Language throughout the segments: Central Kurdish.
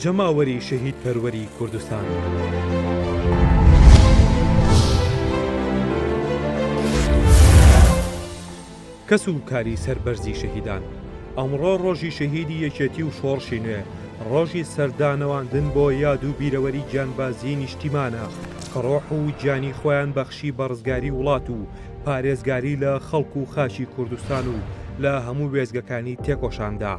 جەماوەری شەهید پەروەری کوردستان. کەس و کاری سەربەرزی شەهیدان. ئەمڕۆ ڕۆژی شەهیدی یەکێتی و شۆڕشی نوێ، ڕۆژی سەردانەواندن بۆ یاد و بیرەوەری گیانبازی نیشتیمانە کە ڕۆح و گیانی خۆیان بەخشی بە ڕزگاری وڵات و پارێزگاری لە خەڵک و خاچی کوردستان و لە هەموو وێزگەکانی تێکۆشاندا.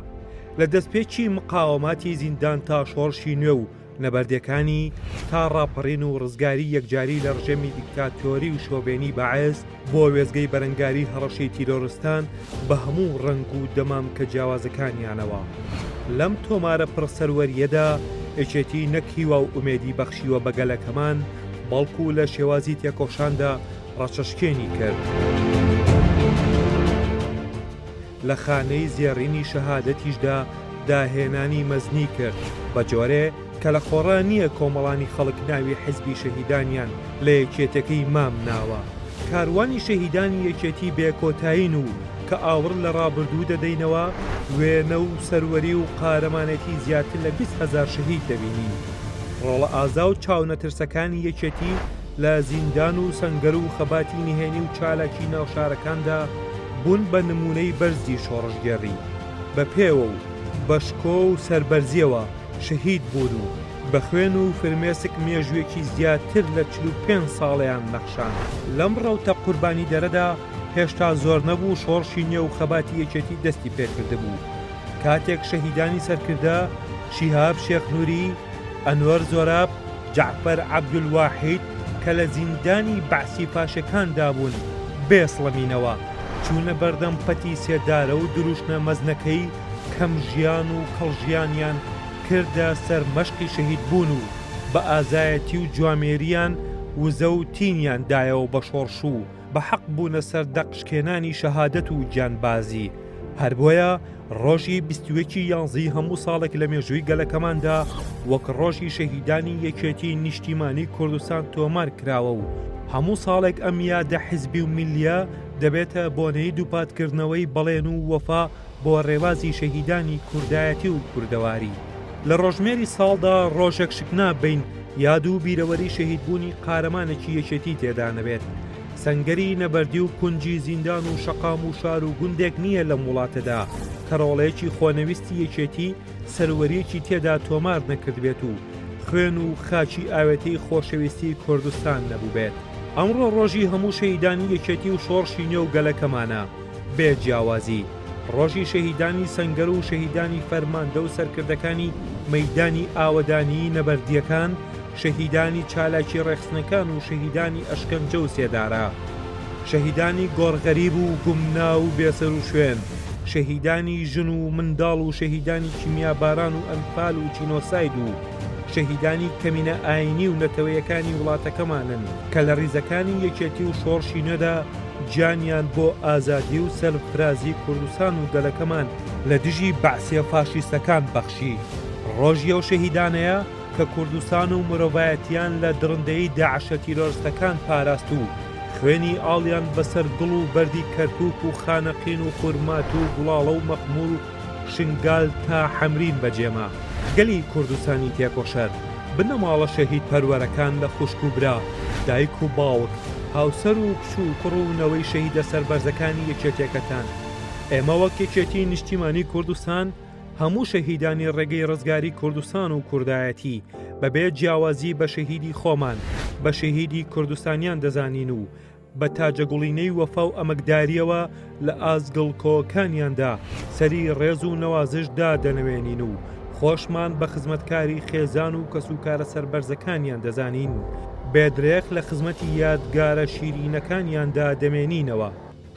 لە دەستپێکی مقاوەماتی زیندان تا شۆڕشی نوێ و نەبەردەکانی تا ڕاپەڕین و ڕزگاری یەکجاری لە ڕژێمی دیکتاتۆری و شۆڤێنی بەعێز بۆ وێزگەی بەرەنگاری هەڕەشەی تیرۆرستان بە هەموو ڕنگ و دەمام کە جیاوازەکانیانەوە. لەم تۆمارە پڕسەروەریەدا ئەچێتی نەکیوە و ئومێدی بەخشیوە بە گەلەکەمان، بەڵکو لە شێوازی تێکۆشاندا ڕەچەشکێنی کرد. لە خانەی زێڕینی شەهادەتیشدا داهێنانی مەزنی کرد بە جۆرێ کە لە خۆڕا نییە کۆمەڵانی خەڵک ناوی حیزبی شەهیدانیان لە یەکێتەکەی مام ناوە. کاروانی شەهیدانی یەکێتی بێکۆتایین و کە ئاور لە ڕابردوو دەدەینەوە، وێنە و سەروەری و قارەمانەتی زیاتر لە 20,000 شەهید دەبینین. ڕۆڵە ئازا و چاونەترسەکانی یەکێتی لە زیندان و سەنگەر و خەباتی نهێنی و چالاکی ناوشارەکاندا بوون بە نمونەی بەرزی شۆڕشگێڕی. بە پێوە و بەشکۆ و سەربەرزیەوە شەهید بوون و بە خوێن و فرمێسک مێژوێکی زیاتر لە 45 ساڵیان نەخشان. لەم ڕەوتە قوربانی دەرەدا هێشتا زۆر نەبوو شۆڕشی نێو و خەباتی یەکێتی دەستی پێکرده بوو. کاتێک شەهیدانی سەرکردە شیهاب شێخ نووری، ئەنوەر زۆراب، جەعفەر عەبدولواحید کە لە زیندانی بەعسی پاشەکاندا بوون بێسڵەمینەوە چوونە بەردەم پەتی سێدارە و دروشنە مەزنەکەی کەم ژیان و کەڵژیانیان کردە سەر مەشقی شەهید بوون و بە ئازایەتی و جوامێریان وزە و تینیان دایەوە بە شۆڕش و بە حەق بوونە سەر دەقشکێنانی شەهادەت و گیانبازی. هەر بۆیە ڕۆژی 21 یانزەی هەموو ساڵێک لە مێژووی گەلەکەماندا وەک ڕۆژی شەهیدانی یەکێتی نیشتیمانی کوردستان تۆمار کراوە و هەموو ساڵێک ئەم یادە حیزبی و میلیە دەبێتە بۆنەی دووپاتکردنەوەی بەڵێن و وەفا بۆ ڕێوازی شەهیدانی کوردایەتی و کوردەواری. لە ڕۆژمێری ساڵدا ڕۆژێک شکنا بین یاد و بیرەوەری شەهیدبوونی قارەمانێکی یەکێتی تێدا نەبێت. سەنگەری نەبەردی و کونجی زیندان و شەقام و شار و گوندێک نییە لەم وڵاتەدا کە ڕۆڵەیەکی خۆنەویستی یەکێتی سەروەریەکی تێدا تۆمار نەکرد بێت و خوێن و خاچی ئاوێتەی خۆشەویستی کوردستان نەبوو بێت. ئەمڕۆ ڕۆژی هەموو شەهیدانی یەکێتی و شۆڕشی نێو و گەلەکەمانە بێ جیاوازی. ڕۆژی شەهیدانی سەنگەر و شەهیدانی فەرماندە و سەرکردەکانی مەیدانی ئاوەدانی نەبەردیەکان، شەهیدانی چالاکی ڕێخستنەکان و شەهیدانی ئەشکەنجە و سێدارە، شەهیدانی گۆڕغەریب و گومنا و بێسەر و شوێن، شەهیدانی ژن و منداڵ و شەهیدانی کیمیاباران و ئەنفال و چینۆساید و شەهیدانی کەمینە ئاینی و نەتەوەیەکانی وڵاتەکەمانن کە لە ڕیزەکانی یەکێتی و شۆڕشی نوێدا گیانیان بۆ ئازادی و سەرفرازی کوردستان و گەلەکەمان لە دژی بەعسیە فاشیستەکان بەخشی. ڕۆژی ئەو شەهیدانەیە کە کوردستان و مرۆڤایەتیان لە درڕندەی داعشە تیرۆرستەکان پاراست و خوێنی ئاڵیان بەسەر گڵ و بەردی کەرکووک و خانەقین و خورمات و گوڵاڵە و مەخمور و شنگال تا حەمرین بەجێما. گەلی کوردستانی تێکۆشەر بنە ماڵە شەهید پەروەرەکان لە خوشک و برا، دایک و باوک، هاوسەر و کچ و کوڕ و نەوەی شەهیدە سەربەرزەکانی یەکێتیەکەتان. ئێمە وەک یەکێتی نیشتیمانی کوردستان هەموو شەهیدانی ڕێگەی ڕزگاری کوردستان و کوردایەتی بەبێ جیاوازی بە شەهیدی خۆمان بە شەهیدی کوردستانیان دەزانین و بە تاجەگوڵینەی وەفا و ئەمەکداریەوە لە ئازگڵکۆکانیاندا سەری ڕێز و نەوازشدا دەنەوێنین و خۆشمان بە خزمەتکاری خێزان و کەسوکارە سەربەرزەکانیان دەزانین، بێدرێخ لە خزمەتی یادگارە شیرینەکانیاندا دەمێنینەوە.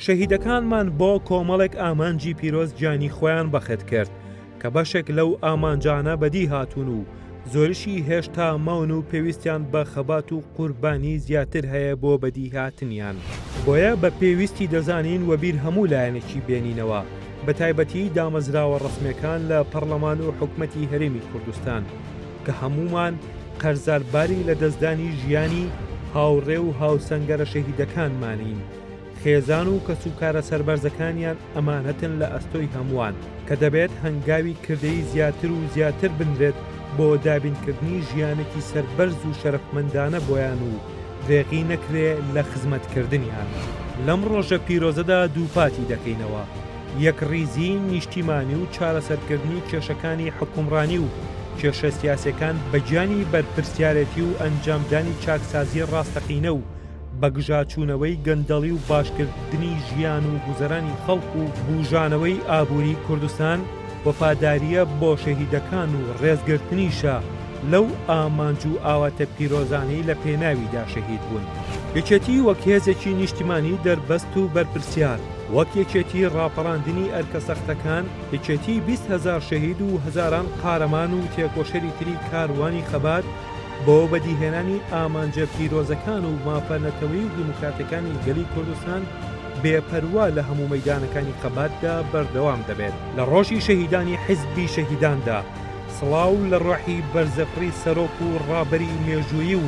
شەهیدەکانمان بۆ کۆمەڵێک ئامانجی پیرۆز گیانی خۆیان بەخت کرد کە بەشێک لەو ئامانجانە بەدی هاتوون و زۆرشی هێشتا ماون و پێویستیان بە خەبات و قوربانی زیاتر هەیە بۆ بەدی هاتنیان. بۆیە بە پێویستی دەزانین و بیر هەموو لایەنێکی بێنینەوە، بە تایبەتی دامەزراوە ڕسمەکان لە پەرلەمان و حکومەتی هەرێمی کوردستان کە هەمومان قەرزارباری لە دەستدانی ژیانی هاوڕێ و هاوسەنگەرە شەهیدەکانمانین. خێزان و کەسوکارە سەربەرزەکانیان ئەمانەتن لە ئەستۆی هەمووان کە دەبێت هەنگاوی کردەی زیاتر و زیاتر بنرێت بۆ دابینکردنی ژیانێکی سەربەرز و شەرەفمەندانە بۆیان و ڕێقی نەکرێ لە خزمەتکردنیان. لەم ڕۆژە پیرۆزەدا دووپاتی دەکەینەوە: یەک ڕیزی نیشتیمانی و چارەسەرکردنی کێشەکانی حکومڕانی و کێشە سیاسیەکان بەجیانی بەرپرسیارەتی و ئەنجامدانی چاکسازی ڕاستەقینە و بەگژاچوونەوەی گەندەڵی و باشکردنی ژیان و گوزەرانی خەڵک و بوژانەوەی ئابووری کوردستان، وەفاداریە بۆ شەهیدەکان و ڕێزگرتنیشە لەو ئامانج و ئاواتە پیرۆزانەی لە پێناویدا شەهید بوون. یەکێتی وەک هێزێکی نیشتیمانی دەربەست و بەرپرسیار، وەک یەکێتی ڕاپەڕاندنی ئەرکە سەختەکان، یەکێتی 20,000 شەهید و هەزاران قارەمان و تێکۆشەری تری کاروانی خەبات بۆ بەدیهێنانی ئامانجە پیرۆزەکان و مافەنەتەوەی و دیموکراتەکانی گەلی کوردستان بێپەروا لە هەموو مەیدانەکانی خەباتدا بەردەوام دەبێت. لە ڕۆژی شەهیدانی حیزبی شەهیداندا سڵاو لە ڕۆحی بەرزەفری سەرۆک و ڕابەری مێژوویی و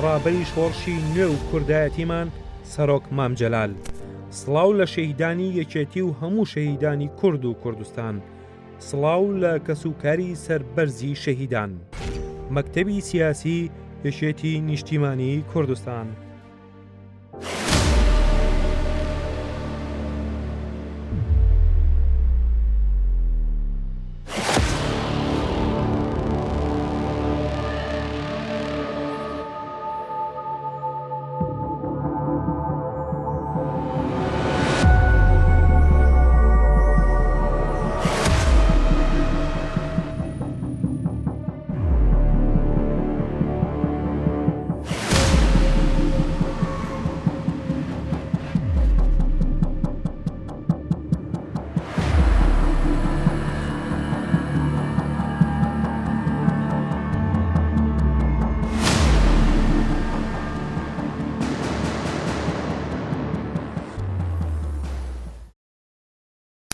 ڕابەری شۆڕشی نوێ و کوردایەتیمان سەرۆک مام جەلال. سڵاو لە شەهیدانی یەکێتی و هەموو شەهیدانی کورد و کوردستان. سڵاو لە کەسوکاری سەربەرزی شەهیدان. مەکتەبی سیاسی یەکێتی نیشتیمانی کوردستان.